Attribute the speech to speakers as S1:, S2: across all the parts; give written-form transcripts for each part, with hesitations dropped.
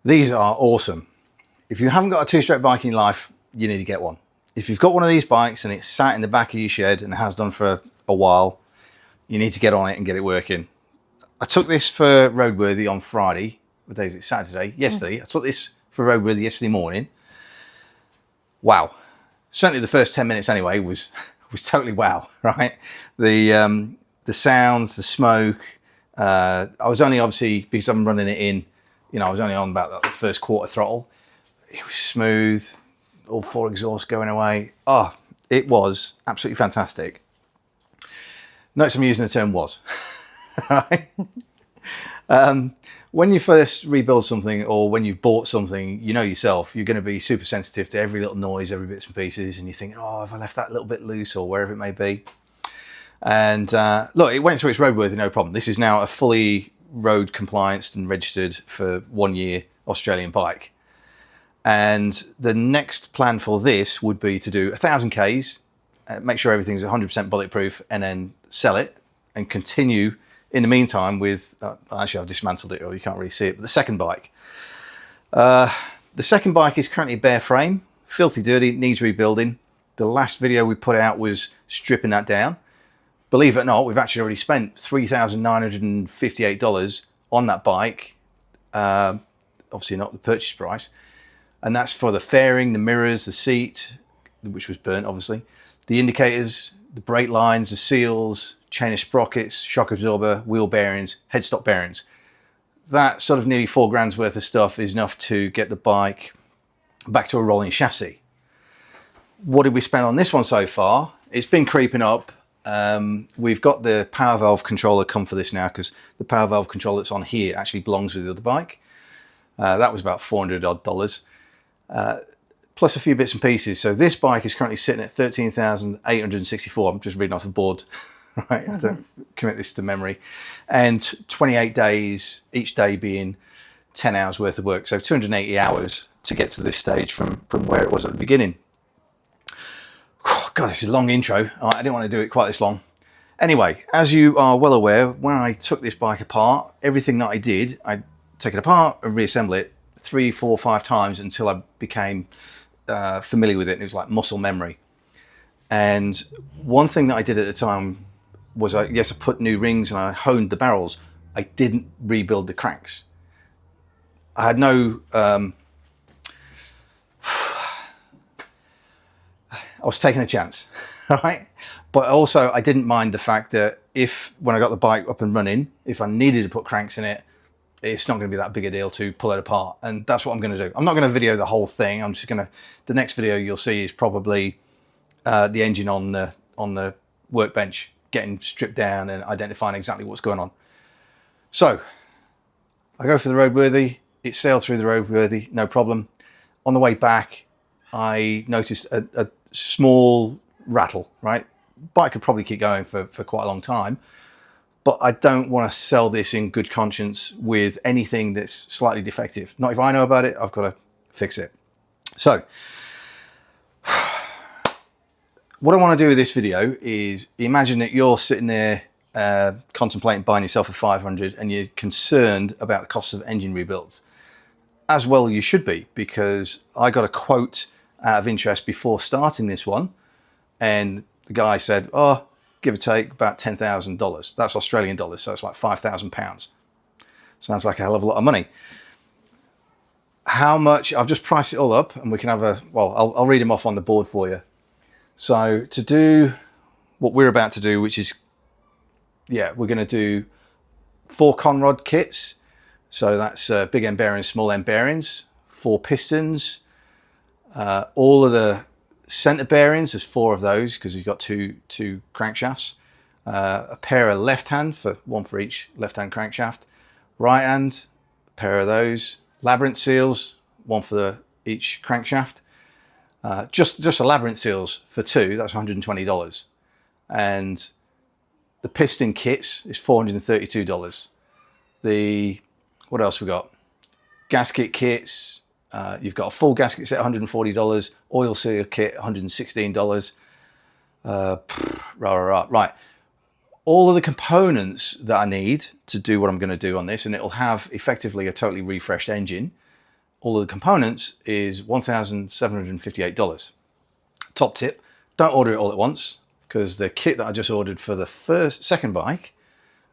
S1: These are awesome. If you haven't got a two-stroke bike in your life, you need to get one. If you've got one of these bikes and it's sat in the back of your shed and has done for a while, you need to get on it and get it working. I took this for roadworthy on Friday. What day is it? Saturday? Yesterday. I took this for roadworthy yesterday morning. Wow. Certainly the first 10 minutes anyway was totally wow, right? The sounds, the smoke. I was only, obviously, because I'm running it in, I was only on about the first quarter throttle. It was smooth, all four exhausts going away. Oh, it was absolutely fantastic. Notice I'm using the term was. Right? When you first rebuild something, or when you've bought something, you know yourself, you're going to be super sensitive to every little noise, every bits and pieces, and you think, oh, if I left that little bit loose or wherever it may be. And look, it went through its roadworthy, no problem. This is now a fully road complianced and registered for 1 year Australian bike. And the next plan for this would be to do 1,000 Ks, make sure everything's 100% bulletproof, and then sell it and continue in the meantime with, actually I've dismantled it, or you can't really see it, but the second bike. The second bike is currently bare frame, filthy dirty, needs rebuilding. The last video we put out was stripping that down. Believe it or not, we've actually already spent $3,958 on that bike. Obviously not the purchase price. And that's for the fairing, the mirrors, the seat, which was burnt obviously, the indicators, the brake lines, the seals, chain of sprockets, shock absorber, wheel bearings, headstock bearings. That sort of nearly $4 worth of stuff is enough to get the bike back to a rolling chassis. What did we spend on this one so far? It's been creeping up. We've got the power valve controller come for this now, because the power valve controller that's on here actually belongs with the other bike. That was about $400 odd, plus a few bits and pieces. So this bike is currently sitting at 13,864. I'm just reading off a board. Right, I don't commit this to memory. And 28 days, each day being 10 hours worth of work. So 280 hours to get to this stage from where it was at the beginning. God, this is a long intro. I didn't want to do it quite this long. Anyway, as you are well aware, when I took this bike apart, everything that I did, I'd take it apart and reassemble it 3, 4, 5 times until I became familiar with it. It was like muscle memory. And one thing that I did at the time was, I put new rings and I honed the barrels. I didn't rebuild the cranks. I had no... I was taking a chance, right? But also I didn't mind the fact that when I got the bike up and running, if I needed to put cranks in it, it's not going to be that big a deal to pull it apart. And that's what I'm going to do. I'm not going to video the whole thing. I'm just going to... The next video you'll see is probably the engine on the workbench, getting stripped down and identifying exactly what's going on. So I go for the roadworthy. It sailed through the roadworthy, no problem. On the way back, I noticed a small rattle, right? Bike could probably keep going for quite a long time, but I don't want to sell this in good conscience with anything that's slightly defective. Not if I know about it, I've got to fix it. So what I want to do with this video is, imagine that you're sitting there contemplating buying yourself a 500 and you're concerned about the cost of engine rebuilds. As well you should be, because I got a quote out of interest before starting this one, and the guy said, oh, give or take about $10,000. That's Australian dollars, so it's like £5,000. Sounds like a hell of a lot of money. How much? I've just priced it all up, and we can have I'll read them off on the board for you. So to do what we're about to do, which is, we're going to do 4 Conrod kits. So that's big end bearings, small end bearings, 4 pistons, all of the center bearings, there's 4 of those because you've got two crankshafts, a pair of left hand, one for each left hand crankshaft, right hand, a pair of those, labyrinth seals, one for each crankshaft. Just a labyrinth seals for 2, that's $120. And the piston kits is $432. What else we got? Gasket kits, you've got a full gasket set, $140, oil seal kit, $116. Right. All of the components that I need to do what I'm going to do on this, and it'll have effectively a totally refreshed engine, all of the components is $1,758. Top tip, don't order it all at once, because the kit that I just ordered for the second bike,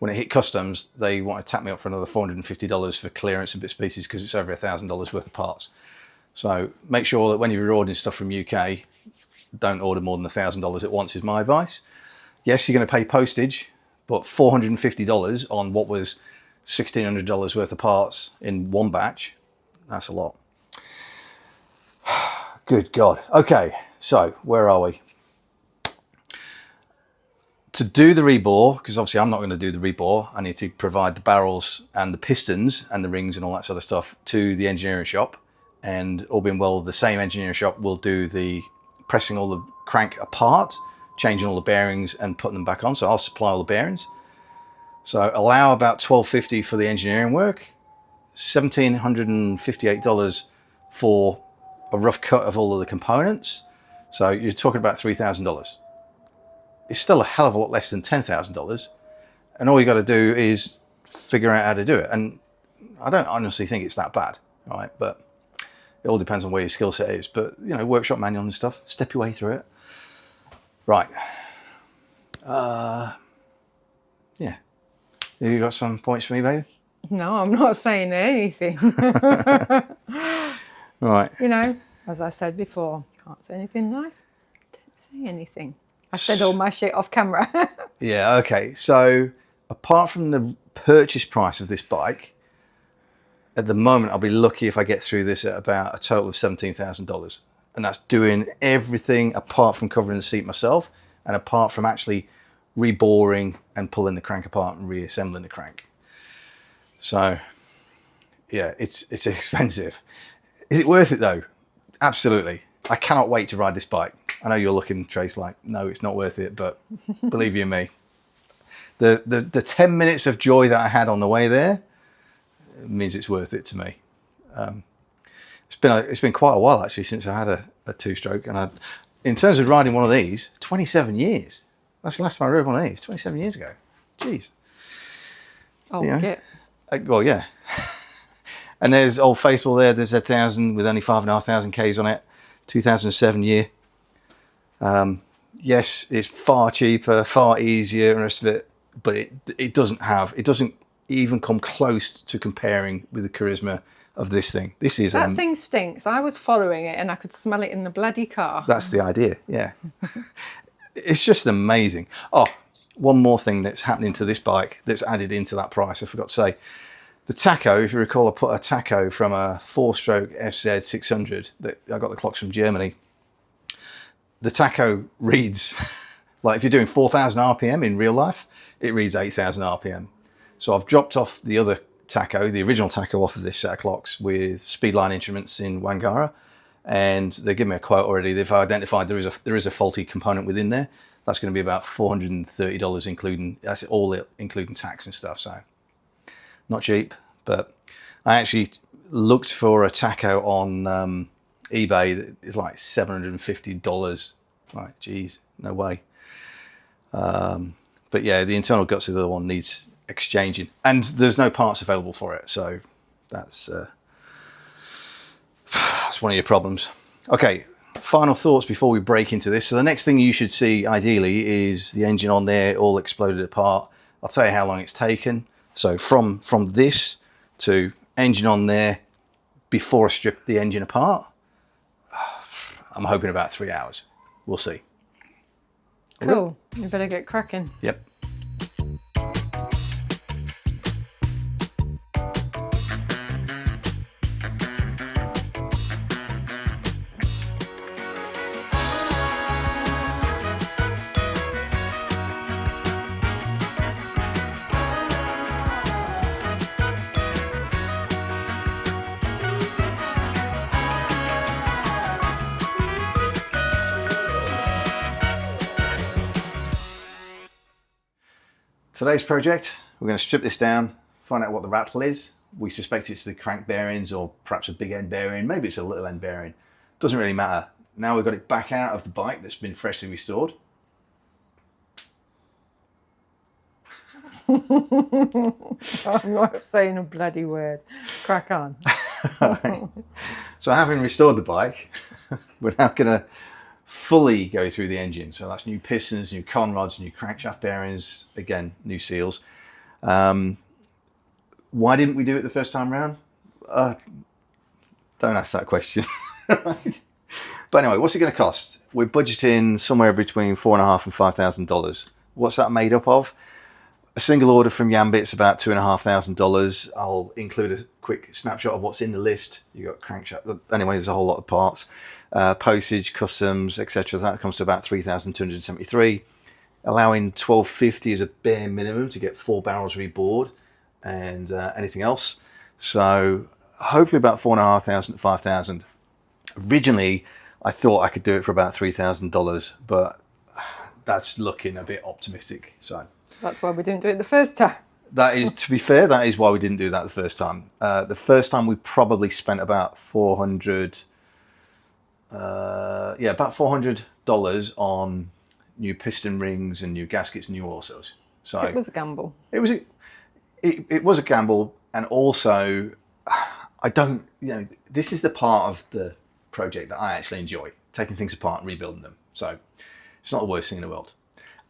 S1: when it hit customs, they want to tap me up for another $450 for clearance and bits and pieces, because it's over $1,000 worth of parts. So make sure that when you're ordering stuff from UK, don't order more than $1,000 at once is my advice. Yes, you're going to pay postage, but $450 on what was $1,600 worth of parts in one batch, that's a lot. Good God. Okay, so where are we? To do the rebore, because obviously I'm not going to do the rebore, I need to provide the barrels and the pistons and the rings and all that sort of stuff to the engineering shop. And all being well, the same engineering shop will do the pressing all the crank apart, changing all the bearings and putting them back on. So I'll supply all the bearings. So allow about $1,250 for the engineering work, $1,758 for a rough cut of all of the components. So you're talking about $3,000. It's still a hell of a lot less than $10,000. And all you got to do is figure out how to do it. And I don't honestly think it's that bad, right? But it all depends on where your skill set is. But, you know, workshop manual and stuff, step your way through it. Right. Yeah. You got some points for me, baby?
S2: No, I'm not saying anything.
S1: Right.
S2: You know, as I said before, can't say anything nice. Don't say anything. I said all my shit off camera.
S1: Yeah, okay. So apart from the purchase price of this bike, at the moment, I'll be lucky if I get through this at about a total of $17,000. And that's doing everything apart from covering the seat myself and apart from actually reboring and pulling the crank apart and reassembling the crank. So, yeah, it's expensive. Is it worth it though? Absolutely. I cannot wait to ride this bike. I know you're looking, Trace, like, no, it's not worth it, but believe you me, the 10 minutes of joy that I had on the way there means it's worth it to me. It's been quite a while actually since I had a two-stroke, and in terms of riding one of these, 27 years. That's the last time I rode one of these, 27 years ago. Jeez.
S2: Oh,
S1: You know?
S2: yeah.
S1: Well, yeah. And there's Old Faithful there. There's Z1000 with only 5,500 Ks on it. 2007 year. Yes, it's far cheaper, far easier, and the rest of it. But it doesn't even come close to comparing with the charisma of this thing. This is
S2: That thing stinks. I was following it and I could smell it in the bloody car.
S1: That's the idea. Yeah. It's just amazing. Oh, one more thing that's happening to this bike that's added into that price. I forgot to say. The tacho, if you recall, I put a tacho from a 4-stroke FZ 600 that I got the clocks from Germany. The tacho reads, like if you're doing 4,000 RPM in real life, it reads 8,000 RPM. So I've dropped off the other tacho, the original tacho, off of this set of clocks with Speedline Instruments in Wangara, and they give me a quote already. They've identified there is a faulty component within there. That's going to be about $430, including tax and stuff. So not cheap, but I actually looked for a tacho on eBay that is like $750. Like, geez, no way. But yeah, the internal guts of the other one needs exchanging, and there's no parts available for it. So that's one of your problems. Okay, final thoughts before we break into this. So the next thing you should see ideally is the engine on there all exploded apart. I'll tell you how long it's taken. So from this to engine on there before I strip the engine apart, I'm hoping about 3 hours. We'll see.
S2: Cool. You better get cracking.
S1: Yep. Today's project, we're going to strip this down, find out what the rattle is. We suspect it's the crank bearings or perhaps a big end bearing. Maybe it's a little end bearing. Doesn't really matter. Now we've got it back out of the bike that's been freshly restored.
S2: I'm not saying a bloody word. Crack on.
S1: Alright. So having restored the bike, we're now going to fully go through the engine. So that's new pistons, new con rods, new crankshaft bearings, again, new seals. Why didn't we do it the first time round? Don't ask that question. Right? But anyway, what's it going to cost? We're budgeting somewhere between $4,500 and $5,000. What's that made up of? A single order from Yambit's about $2,500. I'll include a quick snapshot of what's in the list. You got crankshaft. Anyway, there's a whole lot of parts, postage, customs, etc. That comes to about $3,273. Allowing $1,250 as a bare minimum to get 4 barrels rebored and anything else. So hopefully about $4,500 to $5,000. Originally, I thought I could do it for about $3,000, but that's looking a bit optimistic. So
S2: That's why we didn't do it the first time.
S1: that is, to be fair, that is why we didn't do that the first time. The first time we probably spent about $400 on new piston rings and new gaskets and new oil seals. So
S2: It was a gamble.
S1: it was a gamble, and also I don't, this is the part of the project that I actually enjoy, taking things apart and rebuilding them. So it's not the worst thing in the world.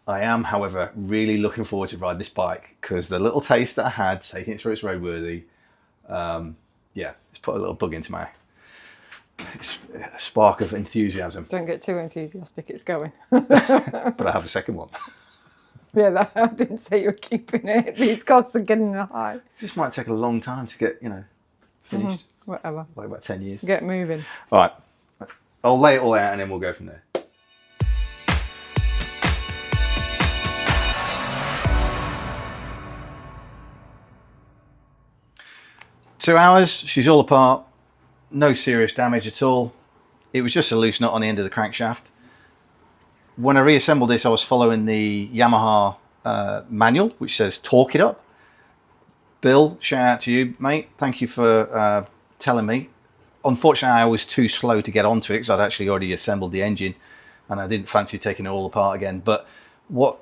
S1: I am, however, really looking forward to ride this bike because the little taste that I had taking it through its roadworthy, it's put a little bug into my spark of enthusiasm.
S2: Don't get too enthusiastic, it's going.
S1: But I have a second one.
S2: Yeah, I didn't say you were keeping it. These costs are getting high.
S1: This might take a long time to get, finished.
S2: Whatever.
S1: Like about 10 years.
S2: Get moving.
S1: All right. I'll lay it all out and then we'll go from there. Two hours, she's all apart, no serious damage at all. It was just a loose nut on the end of the crankshaft. When I reassembled this, I was following the Yamaha manual, which says torque it up. Bill, shout out to you, mate. Thank you for telling me. Unfortunately, I was too slow to get onto it because I'd actually already assembled the engine and I didn't fancy taking it all apart again. But what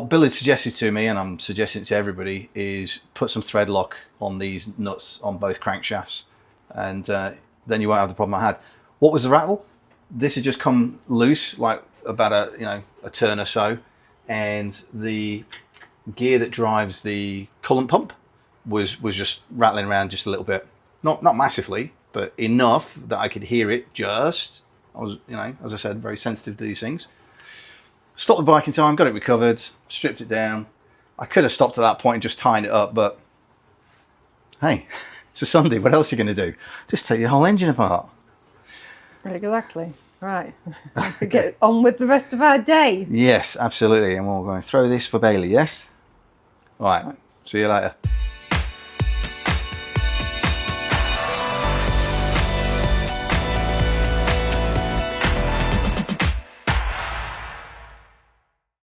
S1: Bill had suggested to me, and I'm suggesting to everybody, is put some thread lock on these nuts on both crankshafts, and then you won't have the problem I had. What was the rattle? This had just come loose, like about a turn or so, and the gear that drives the coolant pump was just rattling around just a little bit. Not massively, but enough that I could hear it just. I was, as I said, very sensitive to these things. Stopped the bike in time, got it recovered, stripped it down. I could have stopped at that point and just tied it up, but hey, it's a Sunday. What else are you going to do? Just take your whole engine apart.
S2: Exactly. Right. Get on with the rest of our day.
S1: Yes, absolutely. And we're going to throw this for Bailey, yes? All right. See you later.